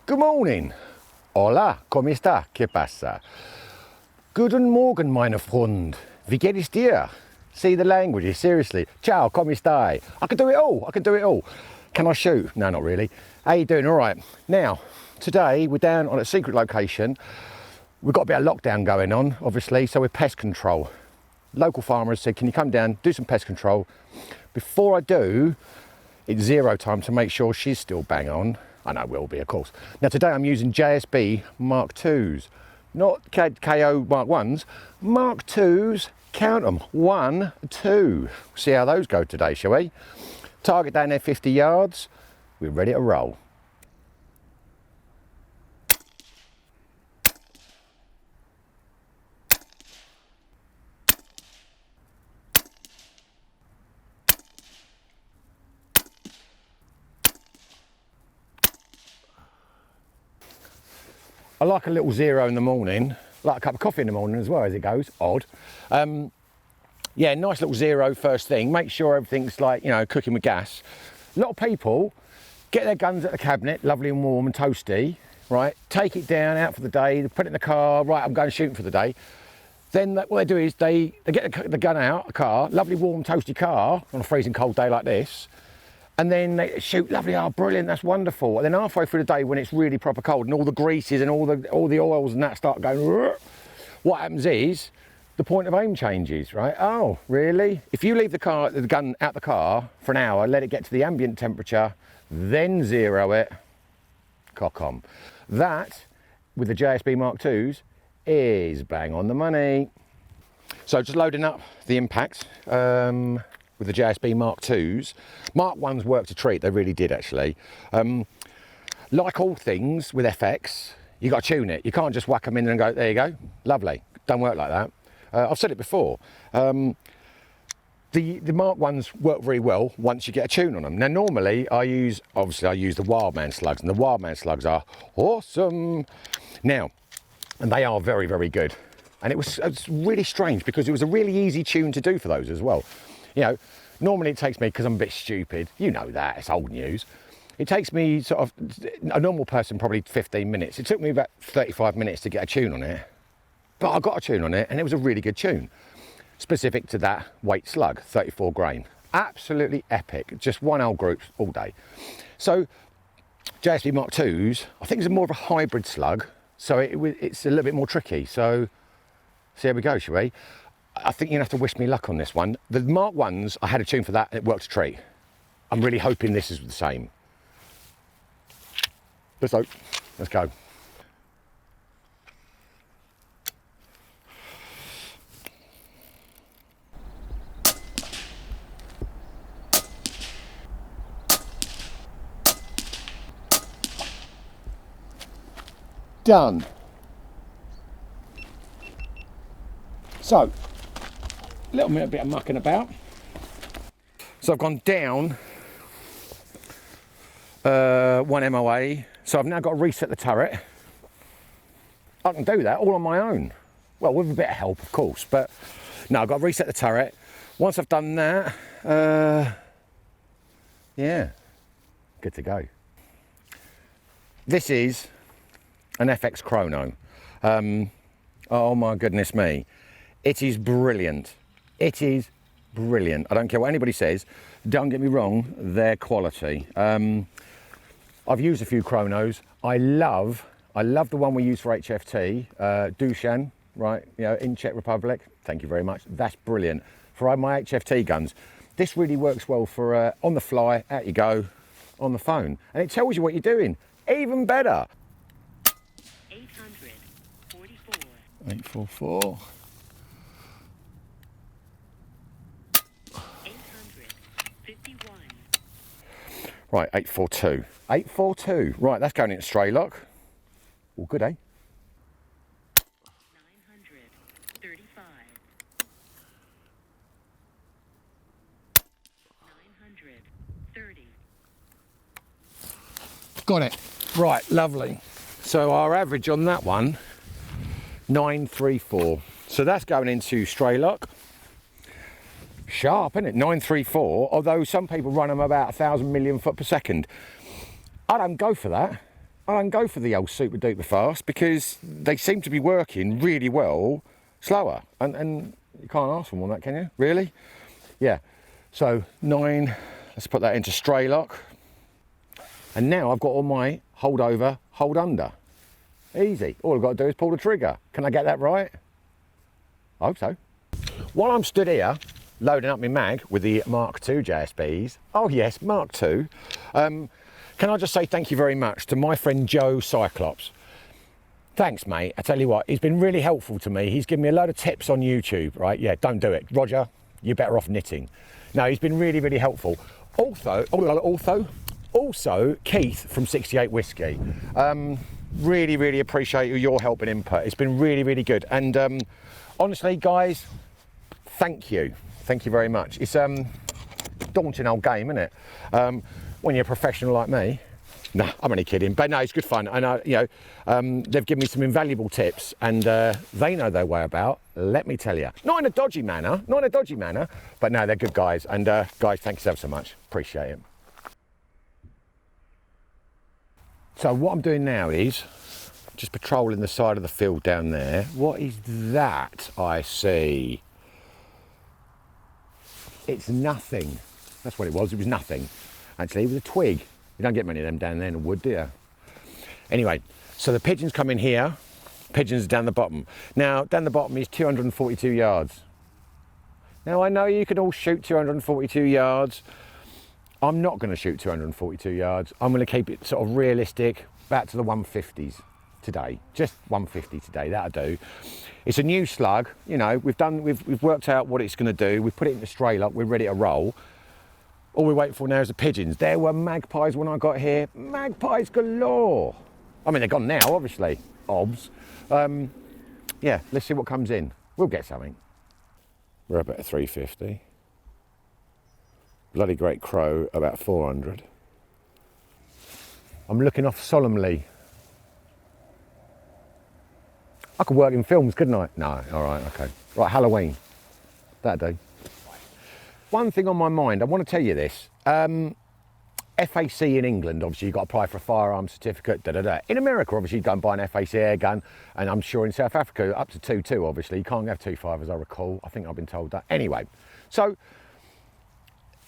Good morning. Hola, ¿cómo está? ¿Qué pasa? Guten Morgen, meine Freund. Wie geht es dir? See the languages, seriously. Ciao, ¿cómo estai? I can do it all, I can do it all. Can I shoot? No, not really. How you doing? All right. Now, today we're down on a secret location. We've got a bit of lockdown going on, obviously, so we're pest control. Local farmers said, can you come down, do some pest control? Before I do, it's zero time to make sure she's still bang on. I know will be, of course. Now today I'm using JSB MK2s, not KO Mark 1s, Mark 2s, count them, 1, 2. See how those go today, shall we? Target down there 50 yards, we're ready to roll. I like a little zero in the morning, like a cup of coffee in the morning as well as it goes, odd. Yeah, nice little zero first thing. Make sure everything's like, you know, cooking with gas. A lot of people get their guns at the cabinet, lovely and warm and toasty, right? Take it down, out for the day, put it in the car, right, I'm going shooting for the day. Then what they do is they get the gun out, the car, lovely warm toasty car on a freezing cold day like this. And then they shoot, lovely, oh brilliant, that's wonderful. And then halfway through the day when it's really proper cold and all the greases and all the oils and that start going, what happens is the point of aim changes, right? Oh, really? If you leave the gun out the car for an hour, let it get to the ambient temperature, then zero it, cock on. That, with the JSB MK2s, is bang on the money. So just loading up the impact, with the JSB MK2s. Mark 1s worked a treat, they really did actually. Like all things with FX, you got to tune it. You can't just whack them in and go, there you go, lovely. Don't work like that. I've said it before. The Mark 1s work very well once you get a tune on them. Now normally obviously I use the Wildman slugs, and the Wildman slugs are awesome. Now, and they are very, very good. And it's really strange because it was a really easy tune to do for those as well. You know, normally it takes me, because I'm a bit stupid, you know that, it's old news. It takes me sort of, a normal person probably 15 minutes. It took me about 35 minutes to get a tune on it. But I got a tune on it and it was a really good tune. Specific to that weight slug, 34 grain. Absolutely epic, just one old group all day. So JSB MK2s, I think it's more of a hybrid slug. So it's a little bit more tricky. So see how we go, shall we? I think you're gonna have to wish me luck on this one. The Mark 1s, I had a tune for that, and it worked a treat. I'm really hoping this is the same. Let's hope. Let's go. Done. So, a little bit of mucking about. So I've gone down 1 MOA. So I've now got to reset the turret. I can do that all on my own. Well, with a bit of help, of course, but no, I've got to reset the turret. Once I've done that, yeah, good to go. This is an FX Chrono. Oh my goodness me. It is brilliant. It is brilliant. I don't care what anybody says. Don't get me wrong, they're quality. I've used a few Chronos. I love the one we use for HFT, Dushan, right? You know, in Czech Republic. Thank you very much. That's brilliant. For my HFT guns, this really works well for on the fly, out you go, on the phone. And it tells you what you're doing. Even better. 844. 844. 851. Right, 842. 842. Right, that's going into stray lock. All good, eh? 935. 930. Got it. Right, lovely. So our average on that one, 934. So that's going into stray lock. Sharp, isn't it? 934, although some people run them about 1,000 million foot per second. I don't go for that. I don't go for the old super duper fast because they seem to be working really well slower. And you can't ask for more than that, can you? Really? Yeah. So 9, let's put that into stray lock. And now I've got all my hold over, hold under. Easy. All I've got to do is pull the trigger. Can I get that right? I hope so. While I'm stood here, loading up my mag with the Mark II JSBs. Oh yes, Mark II. Can I just say thank you very much to my friend Joe Cyclops. Thanks, mate. I tell you what, he's been really helpful to me. He's given me a load of tips on YouTube, right? Yeah, don't do it. Roger, you're better off knitting. No, he's been really, really helpful. Also, Keith from 68 Whiskey. Really, really appreciate your help and input. It's been really, really good. And honestly, guys, thank you. Thank you very much. It's a daunting old game, isn't it? When you're a professional like me. Nah, I'm only kidding. But no, it's good fun. And they've given me some invaluable tips, and they know their way about. Let me tell you, not in a dodgy manner, but no, they're good guys. And guys, thanks ever so much. Appreciate it. So what I'm doing now is just patrolling the side of the field down there. What is that I see? It's nothing. That's what it was. It was nothing. Actually, it was a twig. You don't get many of them down there in the wood, do you? Anyway, so the pigeons come in here. Pigeons down the bottom. Now, down the bottom is 242 yards. Now, I know you can all shoot 242 yards. I'm not going to shoot 242 yards. I'm going to keep it sort of realistic, back to the 150s today. Just 150 today, that'll do. It's a new slug, you know, we've worked out what it's going to do. We've put it in the stray lock, we're ready to roll. All we're waiting for now is the pigeons. There were magpies when I got here. Magpies galore. I mean, they're gone now, obviously. Obs. Yeah, let's see what comes in. We'll get something. We're up at 350. Bloody great crow, about 400. I'm looking off solemnly. I could work in films, couldn't I? No, all right, okay. Right, Halloween. That'd do. One thing on my mind, I want to tell you this. FAC in England, obviously you've got to apply for a firearms certificate, In America, obviously you go and buy an FAC airgun, and I'm sure in South Africa, up to 2.2, obviously. You can't have 2.5 as I recall. I think I've been told that. Anyway, so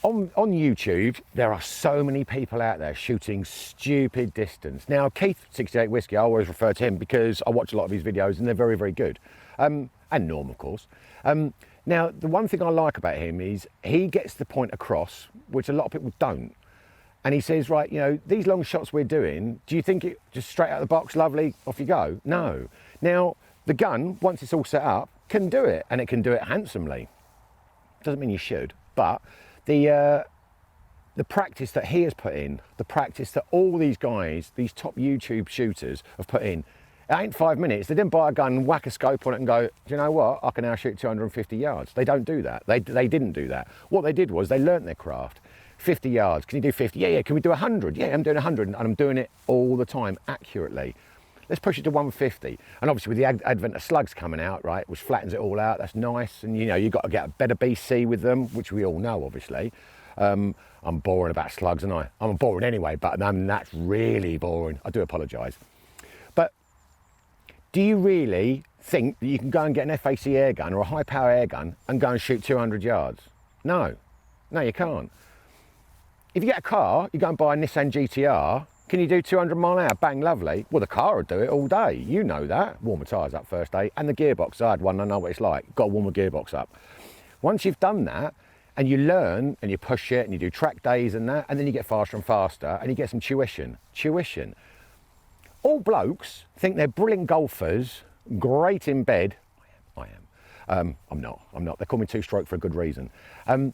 on YouTube, there are so many people out there shooting stupid distance. Now, Keith, 68 Whiskey, I always refer to him because I watch a lot of his videos and they're very, very good. And Norm, of course. Now, the one thing I like about him is he gets the point across, which a lot of people don't. And he says, right, you know, these long shots we're doing, do you think it just straight out of the box, lovely, off you go? No. Now, the gun, once it's all set up, can do it, and it can do it handsomely. Doesn't mean you should, but the practice that he has put in, the practice that all these guys, these top YouTube shooters have put in, it ain't 5 minutes. They didn't buy a gun, whack a scope on it and go, do you know what? I can now shoot 250 yards. They don't do that. They didn't do that. What they did was they learnt their craft. 50 yards, can you do 50? Yeah, can we do 100? Yeah, I'm doing 100 and I'm doing it all the time, accurately. Let's push it to 150. And obviously with the advent of slugs coming out, right, which flattens it all out, that's nice. And you know, you've got to get a better BC with them, which we all know, obviously. I'm boring about slugs, and I'm boring anyway, but that's really boring. I do apologise. But do you really think that you can go and get an FAC airgun or a high power airgun and go and shoot 200 yards? No, you can't. If you get a car, you go and buy a Nissan GTR, can you do 200 mile an hour? Bang, lovely. Well, the car would do it all day. You know that. Warm the tyres up first day. And the gearbox, I had one, I know what it's like. Got to warm the gearbox up. Once you've done that, and you learn, and you push it, and you do track days and that, and then you get faster and faster, and you get some tuition. All blokes think they're brilliant golfers, great in bed. I am. I'm not. They call me two-stroke for a good reason. And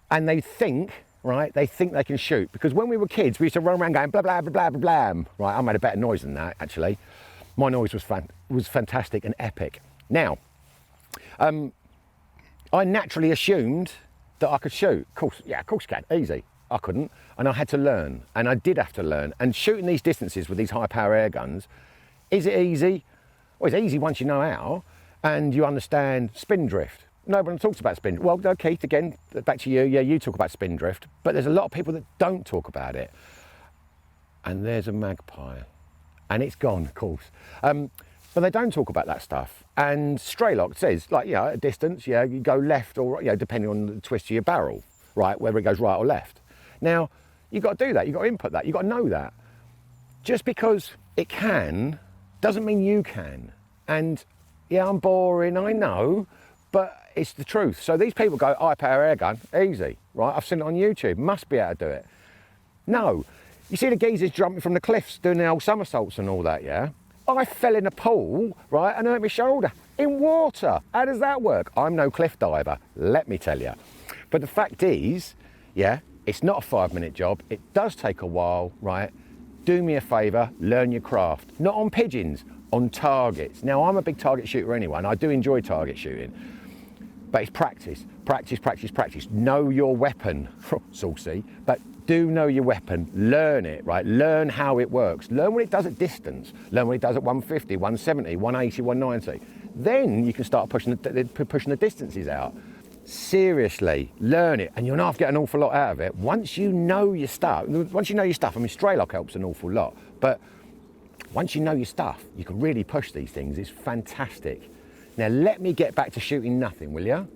they think, right, they can shoot. Because when we were kids, we used to run around going blah, blah, blah, blah, blah, blah. Right, I made a better noise than that, actually. My noise was fantastic and epic. Now, I naturally assumed that I could shoot. Of course you can, easy. I couldn't, and I had to learn, and I did have to learn. And shooting these distances with these high power air guns, is it easy? Well, it's easy once you know how, and you understand spin drift. Nobody talks about spin drift. Well, no, Keith, again, back to you. Yeah, you talk about spin drift, but there's a lot of people that don't talk about it. And there's a magpie. and it's gone, of course. But they don't talk about that stuff. And Straylock says, like, at a distance, you go left or right, depending on the twist of your barrel, right, whether it goes right or left. Now, you've got to do that, you've got to input that, you've got to know that. Just because it can, doesn't mean you can. And yeah, I'm boring, I know, but it's the truth. So these people go, high power air gun, easy, right? I've seen it on YouTube, must be able to do it. No, you see the geezers jumping from the cliffs, doing the old somersaults and all that, yeah? I fell in a pool, right, and hurt my shoulder in water. How does that work? I'm no cliff diver, let me tell you. But the fact is, yeah, it's not a 5-minute job. It does take a while, right? Do me a favour, learn your craft. Not on pigeons, on targets. Now, I'm a big target shooter anyway, and I do enjoy target shooting. But it's practice, practice, practice, practice. Know your weapon, saucy, but do know your weapon, learn it, right? Learn how it works. Learn what it does at distance. Learn what it does at 150, 170, 180, 190. Then you can start pushing the distances out. Seriously, learn it, and you'll not get an awful lot out of it. Once you know your stuff, I mean, Straylock helps an awful lot, but once you know your stuff, you can really push these things. It's fantastic. Now, let me get back to shooting nothing, will you?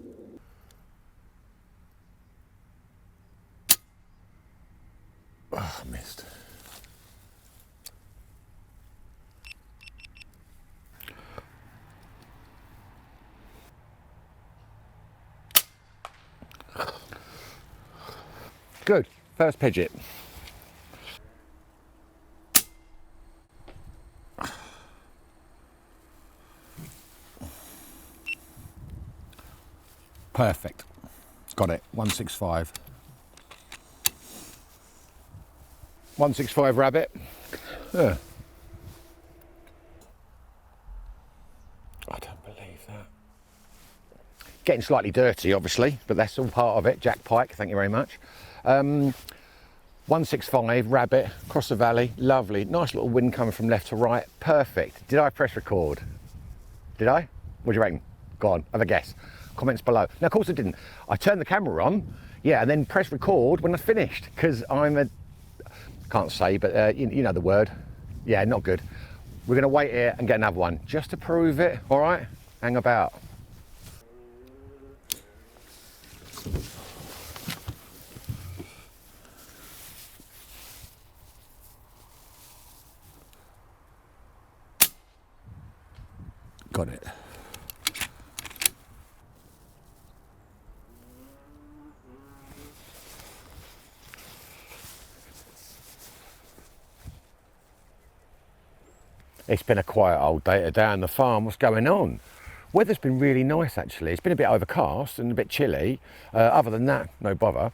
Oh, I missed. Good, first pigeon. Perfect, got it, 165. 165 rabbit. I don't believe that. Getting slightly dirty, obviously, but that's all part of it. Jack Pike, thank you very much. 165 rabbit, across the valley, lovely. Nice little wind coming from left to right, perfect. Did I press record? Did I? What do you reckon? Go on, have a guess. Comments below. Now, of course I didn't. I turned the camera on, yeah, and then press record when I finished, because I'm a, can't say, but you know the word. Yeah, not good. We're gonna wait here and get another one, just to prove it, all right? Hang about. Got it. It's been a quiet old day today on the farm. What's going on? Weather's been really nice, actually. It's been a bit overcast and a bit chilly. Other than that, no bother.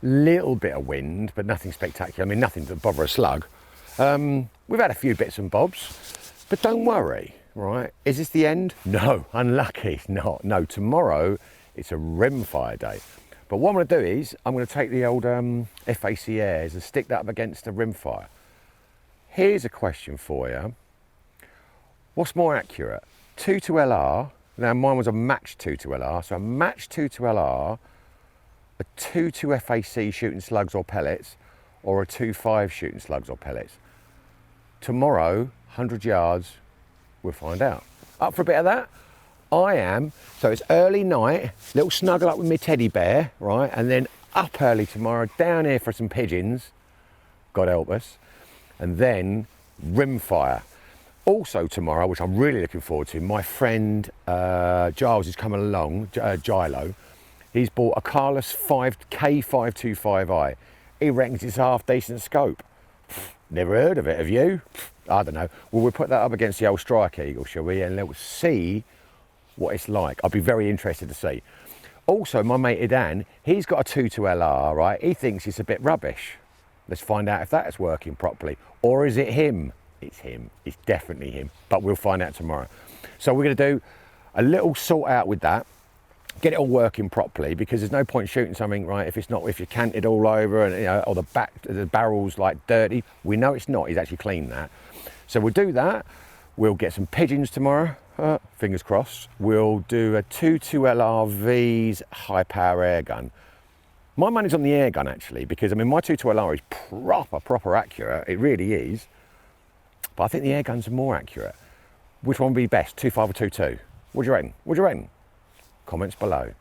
Little bit of wind, but nothing spectacular. I mean, nothing to bother a slug. We've had a few bits and bobs, but don't worry, right? Is this the end? No, unlucky, it's not. No, tomorrow it's a rimfire day. But what I'm gonna do is, I'm gonna take the old FAC airs and stick that up against a rimfire. Here's a question for you. What's more accurate? 2 to LR, now mine was a match 2 to LR, so a match 2 to LR, a 2 to FAC shooting slugs or pellets, or a 2.5 shooting slugs or pellets. Tomorrow, 100 yards, we'll find out. Up for a bit of that? I am. So it's early night, little snuggle up with my teddy bear, right? And then up early tomorrow, down here for some pigeons, God help us. And then rimfire. Also tomorrow, which I'm really looking forward to, my friend Giles is coming along, Gilo. He's bought a Carlos K525i. He reckons it's a half decent scope. Never heard of it, have you? I don't know. Well, we'll put that up against the old Strike Eagle, shall we? And let's see what it's like. I'll be very interested to see. Also, my mate Idan, he's got a 2 to LR, right? He thinks it's a bit rubbish. Let's find out if that is working properly. Or is it him? It's him. It's definitely him. But we'll find out tomorrow. So we're going to do a little sort out with that. Get it all working properly, because there's no point shooting something, right, if you're canted all over and, you know, or the barrel's like dirty. We know it's not. He's actually cleaned that. So we'll do that. We'll get some pigeons tomorrow. Fingers crossed. We'll do a 2 to LRV's high power air gun. My money's on the air gun, actually, because I mean my 2 to LR is proper accurate. It really is. but I think the air guns are more accurate. Which one would be best, 2.5 or 2.2? What do you reckon? What do you reckon? Comments below.